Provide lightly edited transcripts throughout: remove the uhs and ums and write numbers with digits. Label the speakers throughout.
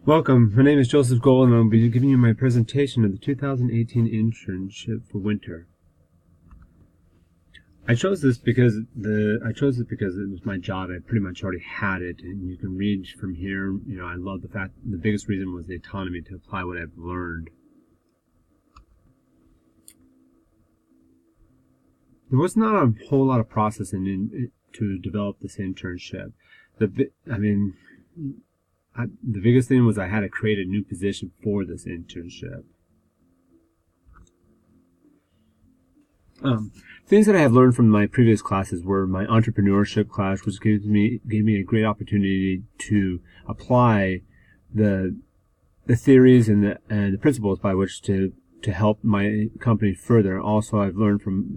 Speaker 1: Welcome. My name is Joseph Gold, and I'll be giving you my presentation of the 2018 internship for winter. I chose this because it was my job. I pretty much already had it, and you can read from here. I love the fact the biggest reason was the autonomy to apply what I've learned. There was not a whole lot of process to develop this internship. The biggest thing was I had to create a new position for this internship. Things that I have learned from my previous classes were my entrepreneurship class, which gave me a great opportunity to apply the theories and the principles by which to help my company further. Also, I've learned from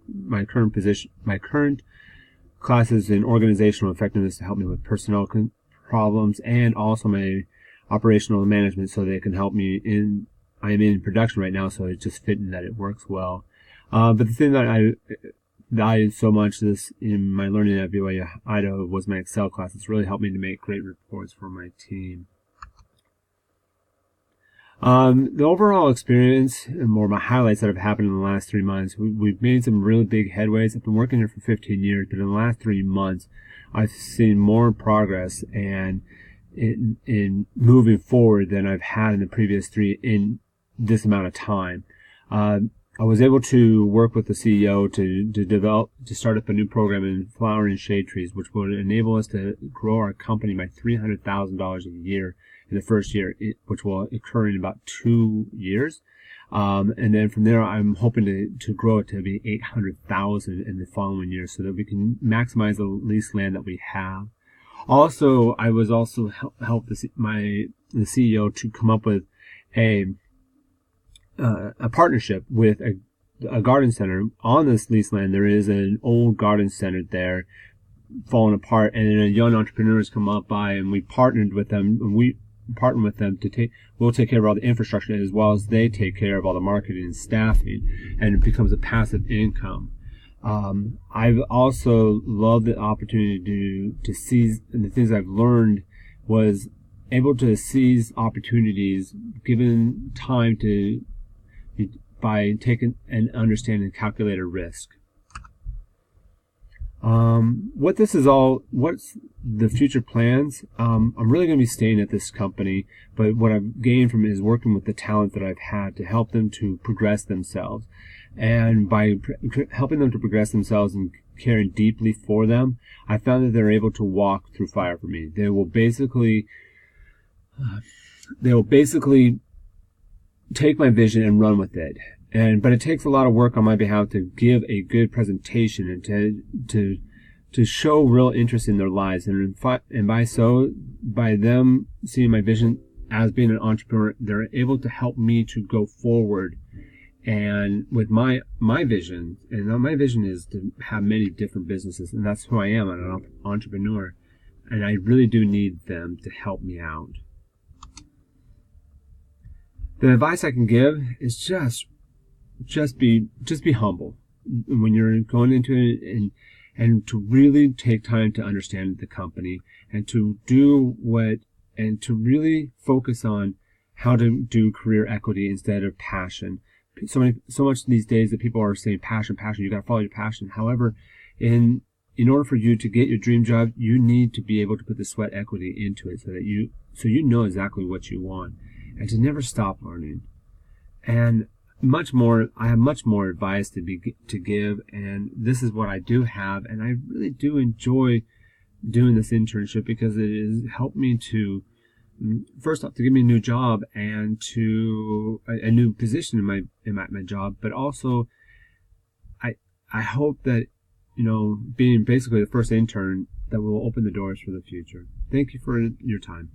Speaker 1: my current classes in organizational effectiveness to help me with personnel problems, and also my operational management, so they can help me I am in production right now, so it's just fitting that it works well. But the thing that I valued so much in my learning at BYU Idaho was my Excel class. It's really helped me to make great reports for my team. The overall experience, and more my highlights that have happened in the last 3 months, we've made some really big headways. I've been working here for 15 years, but in the last 3 months, I've seen more progress and in moving forward than I've had in the previous 3 in this amount of time. I was able to work with the CEO to start up a new program in flowering shade trees, which would enable us to grow our company by $300,000 a year in the first year, which will occur in about 2 years. And then from there, I'm hoping to grow it to be $800,000 in the following year, so that we can maximize the leased land that we have. Also, I was also helped the CEO to come up with a partnership with a garden center. On this leased land, there is an old garden center there falling apart, and then a young entrepreneurs come up by, and we partnered with them, and we'll take care of all the infrastructure, as well as they take care of all the marketing and staffing, and it becomes a passive income. I've also loved the opportunity to seize, and the things I've learned was able to seize opportunities given time by taking and understanding and calculate a risk. What's the future plans? I'm really going to be staying at this company, but what I've gained from it is working with the talent that I've had to help them to progress themselves. And by helping them to progress themselves and caring deeply for them, I found that they're able to walk through fire for me. They will basically take my vision and run with it. But it takes a lot of work on my behalf to give a good presentation and to show real interest in their lives. And by them seeing my vision as being an entrepreneur, they're able to help me to go forward. And with my vision, and my vision is to have many different businesses, and that's who I am, an entrepreneur. And I really do need them to help me out. The advice I can give is just be humble when you're going into it, and to really take time to understand the company, and to really focus on how to do career equity instead of passion. So much these days that people are saying passion, you got to follow your passion. However, in order for you to get your dream job, you need to be able to put the sweat equity into it, so you know exactly what you want, and to never stop learning. And I have much more advice to give, and this is what I do have, and I really do enjoy doing this internship because it has helped me to, first off, to give me a new job and to a new position in my job, but also I hope that, being basically the first intern, that will open the doors for the future. Thank you for your time.